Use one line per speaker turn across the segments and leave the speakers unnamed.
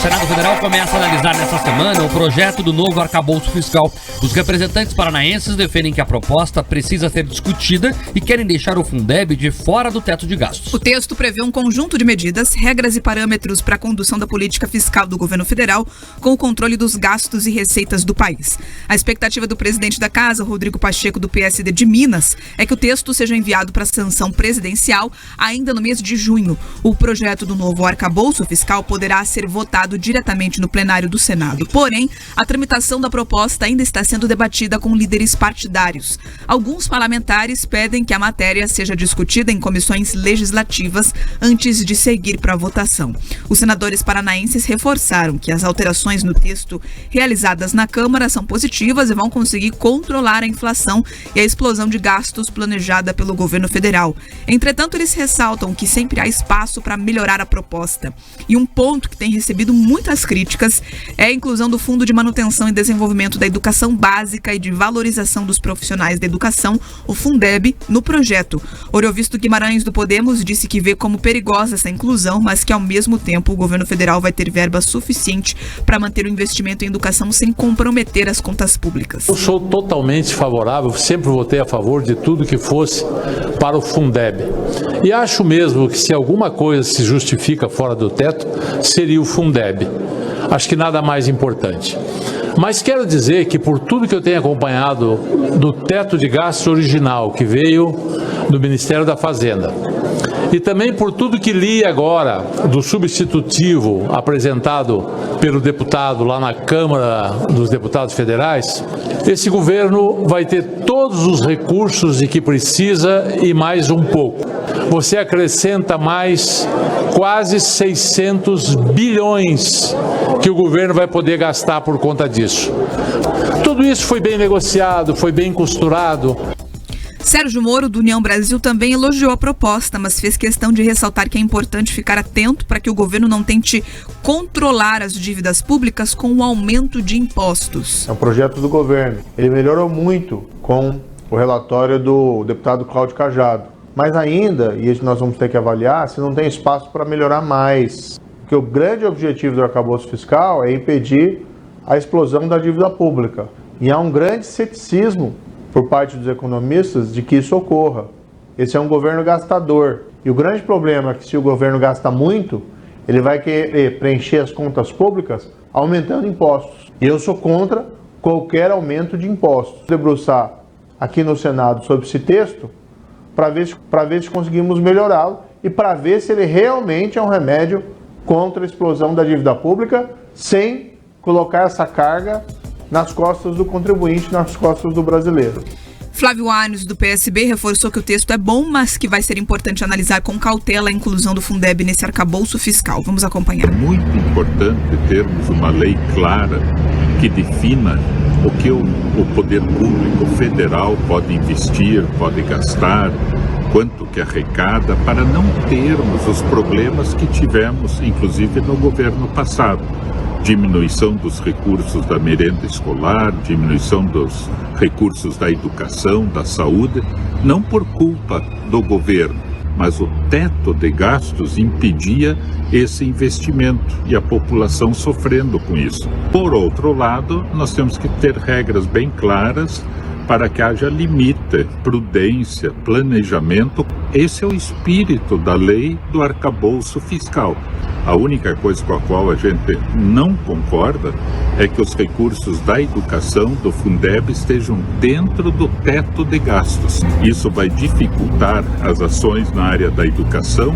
Senado Federal começa a analisar nesta semana o projeto do novo arcabouço fiscal. Os representantes paranaenses defendem que a proposta precisa ser discutida e querem deixar o Fundeb de fora do teto de gastos.
O texto prevê um conjunto de medidas, regras e parâmetros para a condução da política fiscal do governo federal com o controle dos gastos e receitas do país. A expectativa do presidente da Casa, Rodrigo Pacheco, do PSD de Minas, é que o texto seja enviado para sanção presidencial ainda no mês de junho. O projeto do novo arcabouço fiscal poderá ser votado diretamente no plenário do Senado. Porém, a tramitação da proposta ainda está sendo debatida com líderes partidários. Alguns parlamentares pedem que a matéria seja discutida em comissões legislativas antes de seguir para a votação. Os senadores paranaenses reforçaram que as alterações no texto realizadas na Câmara são positivas e vão conseguir controlar a inflação e a explosão de gastos planejada pelo governo federal. Entretanto, eles ressaltam que sempre há espaço para melhorar a proposta. E um ponto que tem recebido muitas críticas é a inclusão do Fundo de Manutenção e Desenvolvimento da Educação Básica e de Valorização dos Profissionais da Educação, o Fundeb, no projeto. Oriovisto Guimarães, do Podemos, disse que vê como perigosa essa inclusão, mas que, ao mesmo tempo, o governo federal vai ter verba suficiente para manter o investimento em educação sem comprometer as contas públicas.
Eu sou totalmente favorável, sempre votei a favor de tudo que fosse para o Fundeb. E acho mesmo que se alguma coisa se justifica fora do teto, seria o Fundeb. Acho que nada mais importante. Mas quero dizer que por tudo que eu tenho acompanhado do teto de gastos original que veio do Ministério da Fazenda, e também por tudo que li agora do substitutivo apresentado pelo deputado lá na Câmara dos Deputados Federais, esse governo vai ter todos os recursos de que precisa e mais um pouco. Você acrescenta mais quase 600 bilhões que o governo vai poder gastar por conta disso. Tudo isso foi bem negociado, foi bem costurado.
Sérgio Moro, do União Brasil, também elogiou a proposta, mas fez questão de ressaltar que é importante ficar atento para que o governo não tente controlar as dívidas públicas com o aumento de impostos.
É um projeto do governo. Ele melhorou muito com o relatório do deputado Cláudio Cajado. Mas ainda, e isso nós vamos ter que avaliar, se não tem espaço para melhorar mais. Porque o grande objetivo do arcabouço fiscal é impedir a explosão da dívida pública. E há um grande ceticismo por parte dos economistas de que isso ocorra. Esse é um governo gastador. E o grande problema é que se o governo gasta muito, ele vai querer preencher as contas públicas aumentando impostos. E eu sou contra qualquer aumento de impostos. Debruçar aqui no Senado sobre esse texto para ver se conseguimos melhorá-lo e para ver se ele realmente é um remédio contra a explosão da dívida pública, sem colocar essa carga nas costas do contribuinte, nas costas do brasileiro.
Flávio Arnes, do PSB, reforçou que o texto é bom, mas que vai ser importante analisar com cautela a inclusão do Fundeb nesse arcabouço fiscal. Vamos acompanhar.
É muito importante termos uma lei clara que defina o que o poder público federal pode investir, pode gastar, quanto que arrecada, para não termos os problemas que tivemos, inclusive no governo passado. Diminuição dos recursos da merenda escolar, diminuição dos recursos da educação, da saúde, não por culpa do governo, mas o teto de gastos impedia esse investimento e a população sofrendo com isso. Por outro lado, nós temos que ter regras bem claras para que haja limite, prudência, planejamento. Esse é o espírito da lei do arcabouço fiscal. A única coisa com a qual a gente não concorda é que os recursos da educação, do Fundeb, estejam dentro do teto de gastos. Isso vai dificultar as ações na área da educação.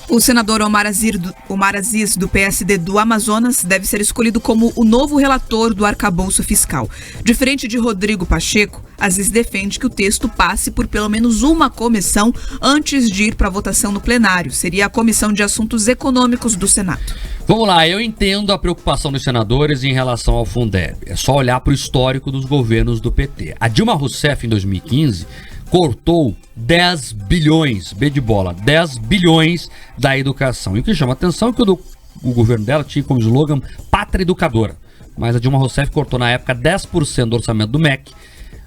O senador Omar Aziz, do PSD do Amazonas, deve ser escolhido como o novo relator do arcabouço fiscal. Diferente de Rodrigo Pacheco, Aziz defende que o texto passe por pelo menos uma comissão antes de ir para a votação no plenário. Seria a Comissão de Assuntos Econômicos do Senado.
Vamos lá, eu entendo a preocupação dos senadores em relação ao Fundeb. É só olhar para o histórico dos governos do PT. A Dilma Rousseff, em 2015... cortou 10 bilhões, B de bola, 10 bilhões da educação. E o que chama a atenção é que o governo dela tinha como slogan Pátria Educadora. Mas a Dilma Rousseff cortou na época 10% do orçamento do MEC,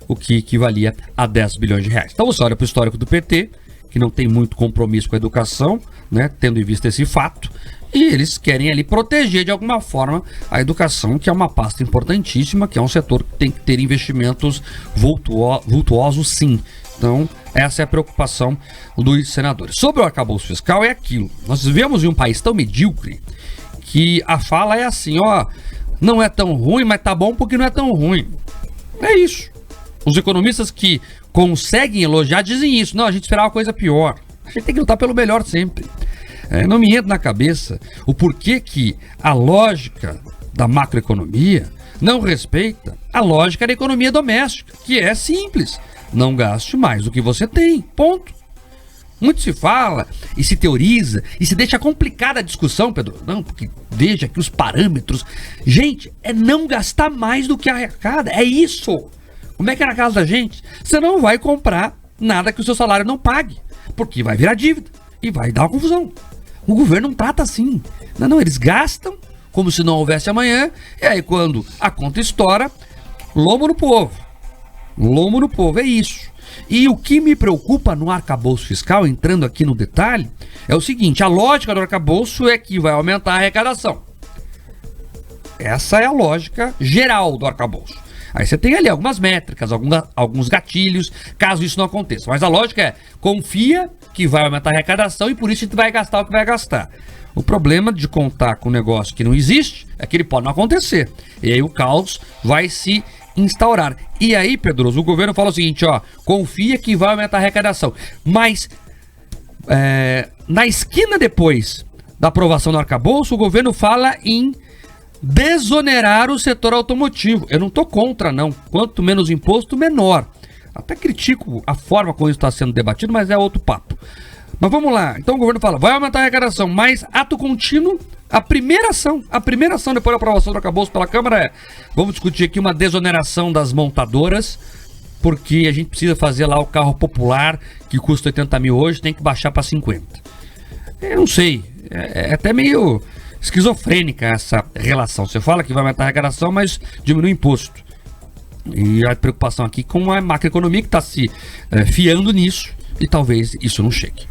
o que equivalia a 10 bilhões de reais. Então você olha para o histórico do PT, que não tem muito compromisso com a educação, né, tendo em vista esse fato, e eles querem ali proteger de alguma forma a educação, que é uma pasta importantíssima, que é um setor que tem que ter investimentos vultuosos, sim. Então, essa é a preocupação dos senadores. Sobre o arcabouço fiscal, é aquilo. Nós vivemos em um país tão medíocre que a fala é assim, ó, não é tão ruim, mas tá bom porque não é tão ruim. É isso. Os economistas que conseguem elogiar dizem isso. Não, a gente esperava uma coisa pior. A gente tem que lutar pelo melhor sempre. Não me entra na cabeça o porquê que a lógica da macroeconomia não respeita a lógica da economia doméstica, que é simples. Não gaste mais do que você tem. Ponto. Muito se fala e se teoriza e se deixa complicada a discussão, Pedro. Não, porque veja que os parâmetros... Gente, é não gastar mais do que arrecada. É isso. Como é que é na casa da gente? Você não vai comprar nada que o seu salário não pague, porque vai virar dívida e vai dar uma confusão. O governo não trata assim. Não, eles gastam como se não houvesse amanhã, e aí quando a conta estoura, lombo no povo. Lombo no povo, é isso. E o que me preocupa no arcabouço fiscal, entrando aqui no detalhe, é o seguinte: a lógica do arcabouço é que vai aumentar a arrecadação. Essa é a lógica geral do arcabouço. Aí você tem ali algumas métricas, alguns gatilhos, caso isso não aconteça. Mas a lógica é, confia que vai aumentar a arrecadação e por isso a gente vai gastar o que vai gastar. O problema de contar com um negócio que não existe é que ele pode não acontecer. E aí o caos vai se instaurar. E aí, Pedroso, o governo fala o seguinte, ó, confia que vai aumentar a arrecadação. Mas, na esquina depois da aprovação do arcabouço, o governo fala em desonerar o setor automotivo. Eu não tô contra, não. Quanto menos imposto, menor. Até critico a forma como isso está sendo debatido, mas é outro papo. Mas vamos lá. Então o governo fala, vai aumentar a arrecadação, mas ato contínuo, a primeira ação depois da aprovação do arcabouço pela Câmara é, vamos discutir aqui uma desoneração das montadoras, porque a gente precisa fazer lá o carro popular, que custa 80 mil hoje, tem que baixar para 50. Eu não sei, é até meio esquizofrênica essa relação. Você fala que vai aumentar a arrecadação, mas diminui o imposto. E a preocupação aqui com a macroeconomia que está se fiando nisso, e talvez isso não chegue.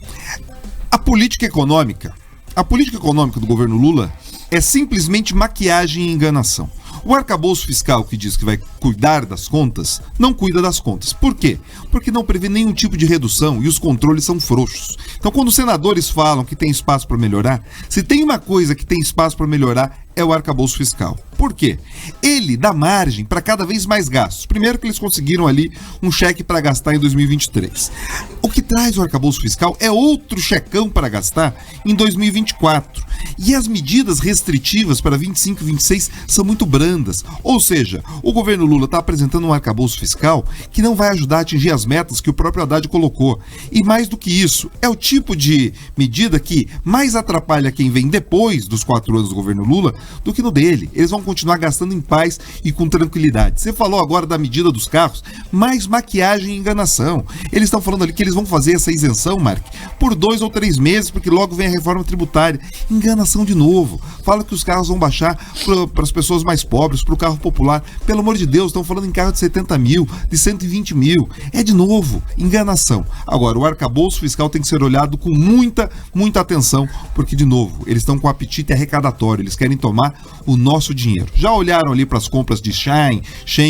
A política econômica do governo Lula é simplesmente maquiagem e enganação. O arcabouço fiscal que diz que vai cuidar das contas, não cuida das contas. Por quê? Porque não prevê nenhum tipo de redução e os controles são frouxos. Então, quando os senadores falam que tem espaço para melhorar, se tem uma coisa que tem espaço para melhorar, é o arcabouço fiscal. Por quê? Ele dá margem para cada vez mais gastos. Primeiro que eles conseguiram ali um cheque para gastar em 2023. O que traz o arcabouço fiscal é outro checão para gastar em 2024. E as medidas restritivas para 25 e 26 são muito brandas. Ou seja, o governo Lula está apresentando um arcabouço fiscal que não vai ajudar a atingir as metas que o próprio Haddad colocou. E mais do que isso, é o tipo de medida que mais atrapalha quem vem depois dos 4 anos do governo Lula do que no dele. Eles vão continuar gastando em paz e com tranquilidade. Você falou agora da medida dos carros, mais maquiagem e enganação. Eles estão falando ali que eles vão fazer essa isenção, Mark, por 2 ou 3 meses, porque logo vem a reforma tributária. Enganação de novo. Fala que os carros vão baixar para as pessoas mais pobres, para o carro popular. Pelo amor de Deus, estão falando em carro de 70 mil, de 120 mil. É de novo, enganação. Agora, o arcabouço fiscal tem que ser olhado com muita atenção, porque, de novo, eles estão com apetite arrecadatório. Eles querem tomar o nosso dinheiro. Já olharam ali para as compras de Shein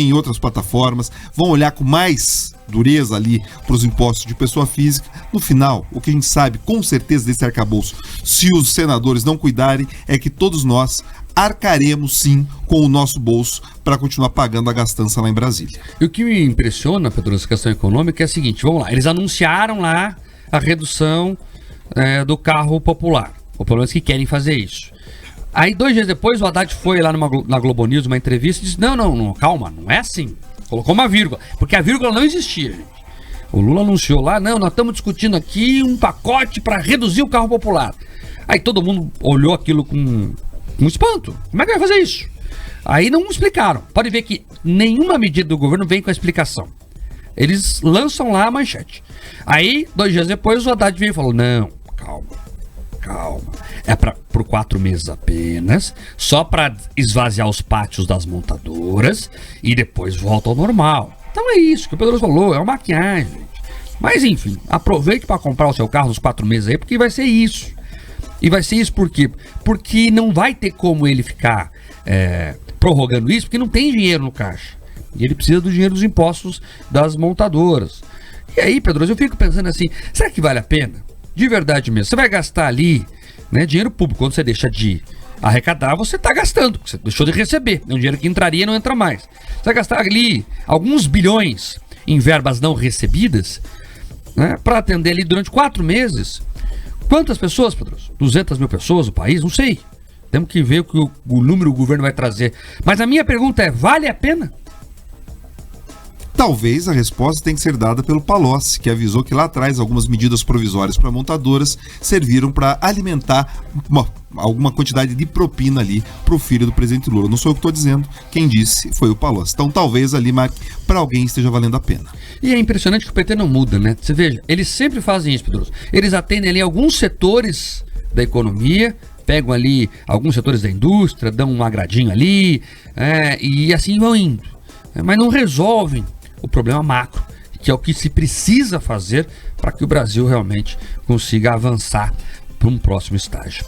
e outras plataformas, vão olhar com mais dureza ali para os impostos de pessoa física. No final, o que a gente sabe com certeza desse arcabouço, se os senadores não cuidarem, é que todos nós arcaremos sim com o nosso bolso para continuar pagando a gastança lá em Brasília.
E o que me impressiona, Pedro, nessa questão econômica é o seguinte, vamos lá, eles anunciaram lá a redução do carro popular, ou pelo menos que querem fazer isso. Aí 2 dias depois o Haddad foi lá na Globo News, uma entrevista, e disse, não, calma, não é assim. Colocou uma vírgula, porque a vírgula não existia, gente. O Lula anunciou lá, não, nós estamos discutindo aqui um pacote para reduzir o carro popular. Aí todo mundo olhou aquilo com espanto. Como é que vai fazer isso? Aí não explicaram. Pode ver que nenhuma medida do governo vem com a explicação. Eles lançam lá a manchete. Aí, 2 dias depois, o Haddad veio e falou, não, calma. É por 4 meses apenas, só para esvaziar os pátios das montadoras e depois volta ao normal. Então é isso que o Pedro falou, é uma maquiagem, gente. Mas enfim, aproveite para comprar o seu carro nos 4 meses aí, porque vai ser isso. E vai ser isso por quê? Porque não vai ter como ele ficar prorrogando isso, porque não tem dinheiro no caixa. E ele precisa do dinheiro dos impostos das montadoras. E aí, Pedroso, eu fico pensando assim, será que vale a pena? De verdade mesmo. Você vai gastar ali, né, dinheiro público. Quando você deixa de arrecadar, você está gastando. Você deixou de receber. É um dinheiro que entraria e não entra mais. Você vai gastar ali alguns bilhões em verbas não recebidas, né, para atender ali durante 4 meses. Quantas pessoas, Pedroso? 200 mil pessoas no país? Não sei. Temos que ver o número que o governo vai trazer. Mas a minha pergunta é, vale a pena?
Talvez a resposta tenha que ser dada pelo Palocci, que avisou que lá atrás algumas medidas provisórias para montadoras serviram para alimentar alguma quantidade de propina ali para o filho do presidente Lula. Não sou eu que estou dizendo, quem disse foi o Palocci. Então talvez ali, para alguém esteja valendo a pena.
E é impressionante que o PT não muda, né? Você veja, eles sempre fazem isso, Pedroso. Eles atendem ali alguns setores da economia, pegam ali alguns setores da indústria, dão um agradinho ali, e assim vão indo. Mas não resolvem o problema macro, que é o que se precisa fazer para que o Brasil realmente consiga avançar para um próximo estágio.